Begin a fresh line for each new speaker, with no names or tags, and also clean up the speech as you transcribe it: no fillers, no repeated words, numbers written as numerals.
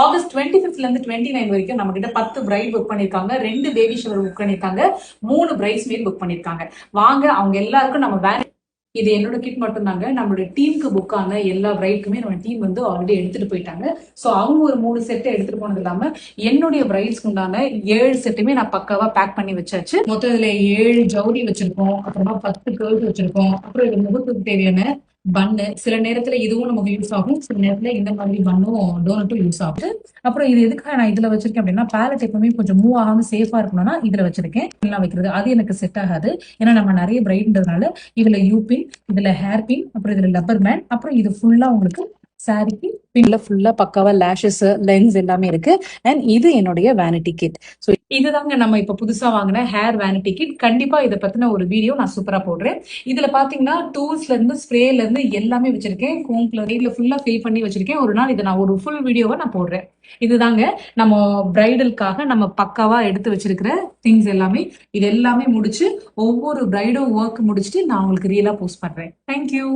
August 25th இருந்து 29 வரைக்கும் நம்ம கிட்ட 10 பிரைட் புக் பண்ணிருக்காங்க, 2 பேபி ஷவர் புக் பண்ணிருக்காங்க, 3 பிரைட்ஸ் மேட் புக் பண்ணிருக்காங்க. வாங்க அவங்க எல்லாருக்கும் நம்ம வேற இது என்னோட கிட் மட்டும் தாங்க. நம்மளுடைய டீமுக்கு புக் ஆன எல்லா பிரைட்க்குமே நம்ம டீம் வந்து ஆல்ரெடி எடுத்துட்டு போயிட்டாங்க. ஸோ அவங்க ஒரு 3 செட்டை எடுத்துட்டு போனது இல்லாம என்னுடைய பிரைட்ஸ்க்கு உண்டான 7 செட்டுமே நான் பக்காவா பேக் பண்ணி வச்சாச்சு. மொத்தம் இதுல 7 ஜவுரி வச்சிருக்கோம், அப்புறமா 10 கேர்ள்ஸ் வச்சிருக்கோம், அப்புறம் இது முகத்துக்கு தேவையான பன்னு. சில நேரத்துல இதுவும் நமக்கு யூஸ் ஆகும், சில நேரத்துல இந்த மாதிரி பண்ணும் டோனட்டும் யூஸ் ஆகுது. அப்புறம் இது எதுக்காக நான் இதுல வச்சிருக்கேன் அப்படின்னா, பேலட் எப்பவுமே கொஞ்சம் மூவ் ஆகாம சேஃபா இருக்கணும்னா இதுல வச்சிருக்கேன். எல்லாம் வைக்கிறது அது எனக்கு செட் ஆகாது, ஏன்னா நம்ம நிறைய பிரைட்ன்றதுனால இதுல யூபின், இதுல ஹேர் பின், அப்புறம் இதுல லப்பர் பேண்ட், அப்புறம் இது ஃபுல்லா உங்களுக்கு சாரிக்கு பின்ல ஃபுல்லா பக்காவா லேஷஸ் லென்ஸ் எல்லாமே இருக்கு. அண்ட் இது என்னுடைய வேனிட்டி கிட். ஸோ இதுதாங்க நம்ம இப்ப புதுசா வாங்கின ஹேர் வேனிட்டி கிட். கண்டிப்பா இதை பத்தின ஒரு வீடியோ நான் சூப்பரா போடுறேன். இதுல பாத்தீங்கன்னா டூல்ஸ்ல இருந்து ஸ்ப்ரேல இருந்து எல்லாமே வச்சிருக்கேன். கோம்ப்ல இதுல ஃபுல்லா ஃபில் பண்ணி வச்சிருக்கேன். ஒரு நாள் இதை நான் ஒரு ஃபுல் வீடியோவா நான் போடுறேன். இதுதாங்க நம்ம பிரைடலுக்காக நம்ம பக்காவா எடுத்து வச்சிருக்கிற திங்ஸ் எல்லாமே. இது எல்லாமே முடிச்சு ஒவ்வொரு பிரைடும் ஒர்க் முடிச்சுட்டு நான் உங்களுக்கு ரியலா போஸ்ட் பண்றேன். தேங்க்யூ.